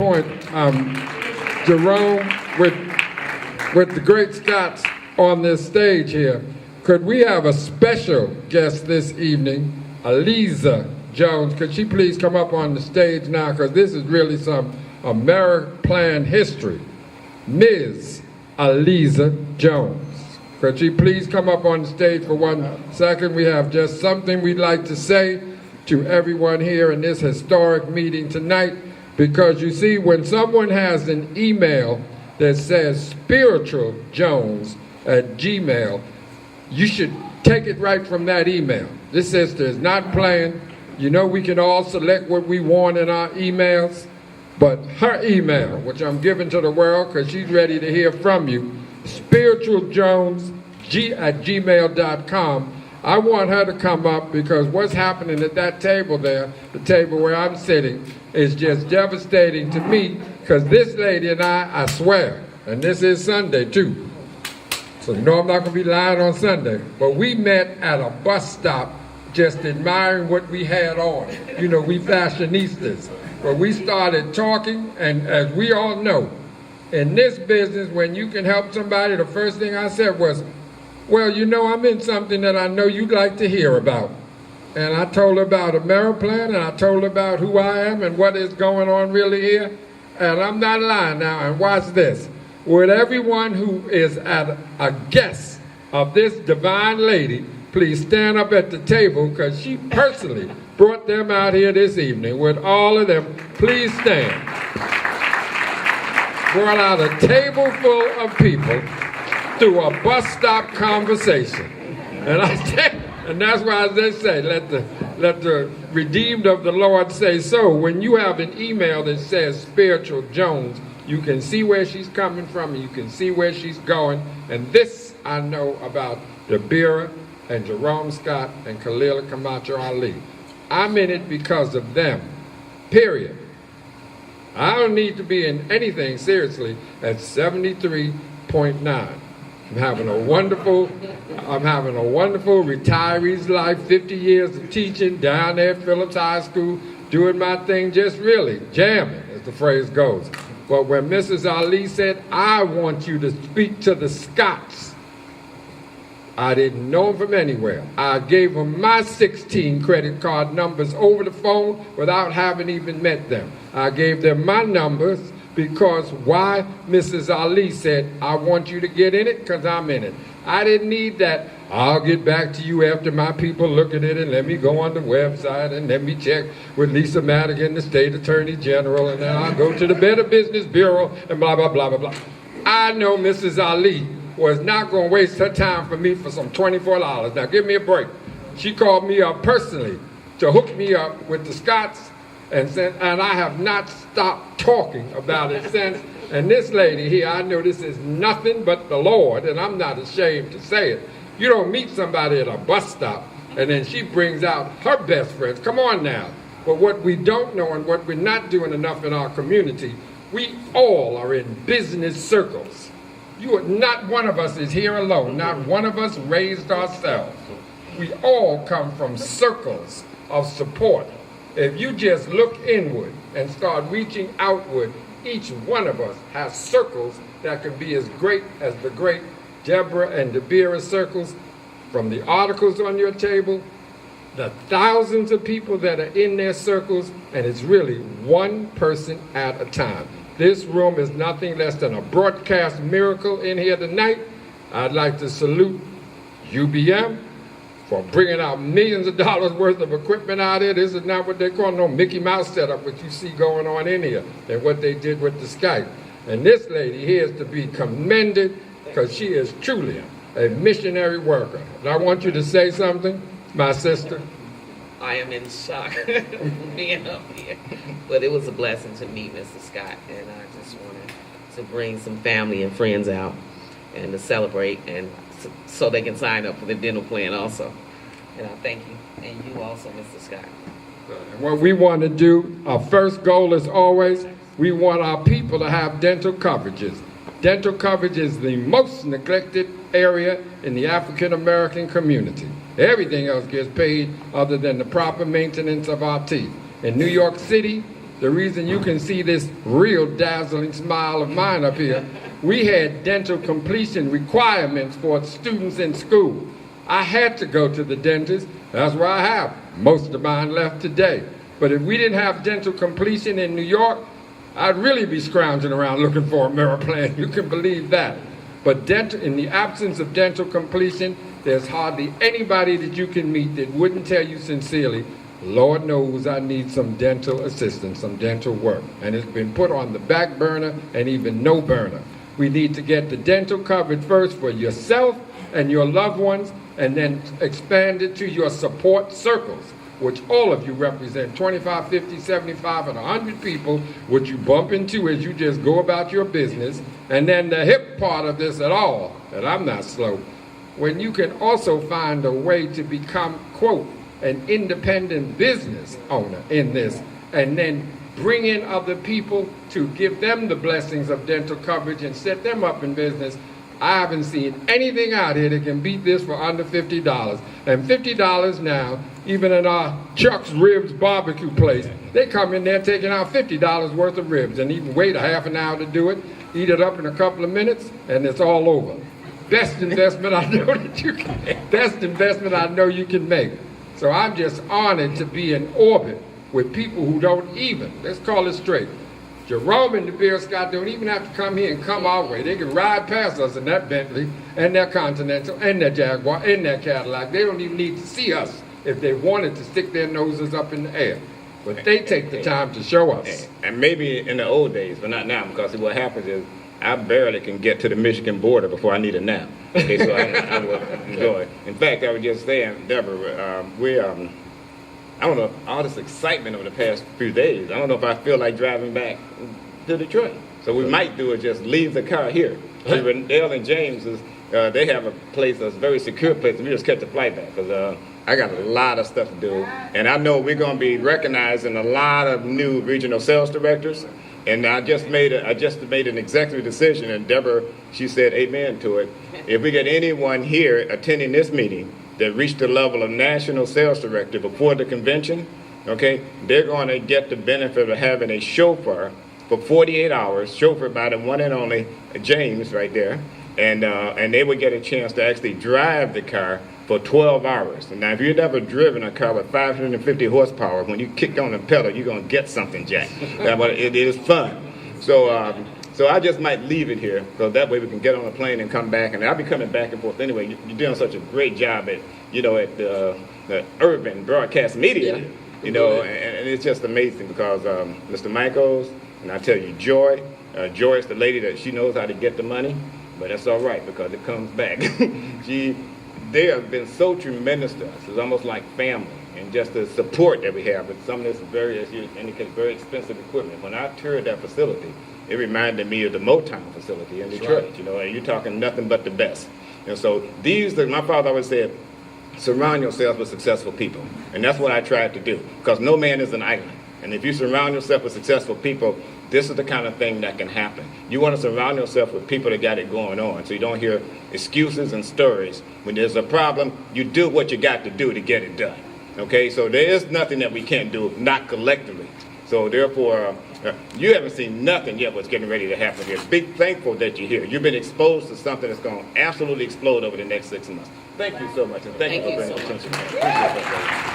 point, Jerome, with the great Scots on this stage here, could we have a special guest this evening, Aliza Jones? Could she please come up on the stage now, because this is really some AmeriPlan history. Ms. Aliza Jones. Could she please come up on the stage for 1 second? We have just something we'd like to say to everyone here in this historic meeting tonight, because you see, when someone has an email that says spiritualjones@gmail, you should take it right from that email. This sister is not playing. You know, we can all select what we want in our emails, but her email, which I'm giving to the world because she's ready to hear from you, spiritualjones@gmail.com. I want her to come up, because what's happening at that table there, the table where I'm sitting, is just devastating to me, because this lady and I swear, and this is Sunday too, so you know I'm not going to be lying on Sunday, but we met at a bus stop just admiring what we had on. You know, we fashionistas. But we started talking, and as we all know, in this business, when you can help somebody, the first thing I said was, well, you know, I'm in something that I know you'd like to hear about. And I told her about AmeriPlan, and I told her about who I am and what is going on really here. And I'm not lying now, and watch this. Would everyone who is a guest of this divine lady please stand up at the table, because she personally brought them out here this evening. Would all of them please stand? Brought out a table full of people through a bus stop conversation. And that's why they say, let the redeemed of the Lord say so. When you have an email that says Spiritual Jones, you can see where she's coming from, and you can see where she's going. And this I know about Dabira and Jerome Scott and Khalil Camacho Ali. I'm in it because of them, period. I don't need to be in anything seriously at 73.9. I'm having a wonderful retiree's life, 50 years of teaching down there at Phillips High School, doing my thing, just really jamming, as the phrase goes. But when Mrs. Ali said, I want you to speak to the Scots, I didn't know them from anywhere. I gave them my 16 credit card numbers over the phone without having even met them. I gave them my numbers because why? Mrs. Ali said, I want you to get in it because I'm in it. I didn't need that. I'll get back to you after my people look at it, and let me go on the website, and let me check with Lisa Madigan, the state attorney general, and then I'll go to the Better Business Bureau, and blah, blah, blah, blah, blah. I know Mrs. Ali was not going to waste her time for me for some $24. Now, give me a break. She called me up personally to hook me up with the Scots, and I have not stopped talking about it since. And this lady here, I know this is nothing but the Lord, and I'm not ashamed to say it. You don't meet somebody at a bus stop, and then she brings out her best friends. Come on now. But what we don't know, and what we're not doing enough in our community, we all are in business circles. Not one of us is here alone. Not one of us raised ourselves. We all come from circles of support. If you just look inward and start reaching outward, each one of us has circles that can be as great as the great Deborah and Dabira circles, from the articles on your table, the thousands of people that are in their circles, and it's really one person at a time. This room is nothing less than a broadcast miracle in here tonight. I'd like to salute UBM for bringing out millions of dollars worth of equipment out here. This is not what they call no Mickey Mouse setup, what you see going on in here, and what they did with the Skype. And this lady here is to be commended, because she is truly a missionary worker. And I want you to say something, my sister. I am in shock being up here. But it was a blessing to meet Mr. Scott, and I just wanted to bring some family and friends out and to celebrate, and so they can sign up for the dental plan also. And I thank you, and you also, Mr. Scott. And what we want to do, our first goal is always, we want our people to have dental coverages. Dental coverage is the most neglected area in the African American community. Everything else gets paid other than the proper maintenance of our teeth. In New York City, the reason you can see this real dazzling smile of mine up here, we had dental completion requirements for students in school. I had to go to the dentist. That's why I have most of mine left today. But if we didn't have dental completion in New York, I'd really be scrounging around looking for AmeriPlan. You can believe that. But in the absence of dental completion, there's hardly anybody that you can meet that wouldn't tell you sincerely, Lord knows I need some dental assistance, some dental work. And it's been put on the back burner and even no burner. We need to get the dental covered first for yourself and your loved ones, and then expand it to your support circles, which all of you represent, 25, 50, 75, and 100 people, which you bump into as you just go about your business. And then the hip part of this at all, and I'm not slow, when you can also find a way to become, quote, an independent business owner in this, and then bring in other people to give them the blessings of dental coverage and set them up in business. I haven't seen anything out here that can beat this for under $50. And $50 now, even in our Chuck's Ribs barbecue place, they come in there taking out $50 worth of ribs and even wait a half an hour to do it, eat it up in a couple of minutes, and it's all over. Best investment I know that you can, best investment I know you can make. So I'm just honored to be in orbit with people who don't even, let's call it straight, Jerome and the Bear Scott don't even have to come here and come our way. They can ride past us in that Bentley and that Continental and that Jaguar and that Cadillac. They don't even need to see us if they wanted to stick their noses up in the air. But they take the time to show us. And maybe in the old days, but not now, because what happens is I barely can get to the Michigan border before I need a nap. Okay, so I will enjoy it. In fact, I was just saying, Deborah, I don't know, all this excitement over the past few days, I don't know if I feel like driving back to Detroit. So we might do is just leave the car here. Dale and James, they have a place, a very secure place, and we just catch the flight back, because I got a lot of stuff to do. And I know we're going to be recognizing a lot of new regional sales directors. And I just made an executive decision, and Deborah, she said amen to it. If we get anyone here attending this meeting that reached the level of national sales director before the convention, okay, they're going to get the benefit of having a chauffeur for 48 hours, chauffeured by the one and only James right there, and they would get a chance to actually drive the car for 12 hours. And now, if you've never driven a car with 550 horsepower, when you kick on the pedal, you're going to get something, Jack. But it is fun. So I just might leave it here, because that way we can get on a plane and come back. And I'll be coming back and forth anyway. You're doing such a great job at the urban broadcast media, and it's just amazing, because Mr. Michaels, and I tell you, Joy is the lady that she knows how to get the money, but that's all right, because it comes back. They have been so tremendous to us. It's almost like family, and just the support that we have with some of this very, as you indicate, very expensive equipment. When I toured that facility, it reminded me of the Motown facility in Detroit, right. And you're talking nothing but the best. And so my father always said, surround yourself with successful people. And that's what I tried to do, because no man is an island. And if you surround yourself with successful people, this is the kind of thing that can happen. You want to surround yourself with people that got it going on, so you don't hear excuses and stories. When there's a problem, you do what you got to do to get it done. Okay, so there is nothing that we can't do, not collectively. So therefore, you haven't seen nothing yet what's getting ready to happen here. Be thankful that you're here. You've been exposed to something that's going to absolutely explode over the next 6 months. Thank you so much, and thank you for bringing attention. Appreciate that.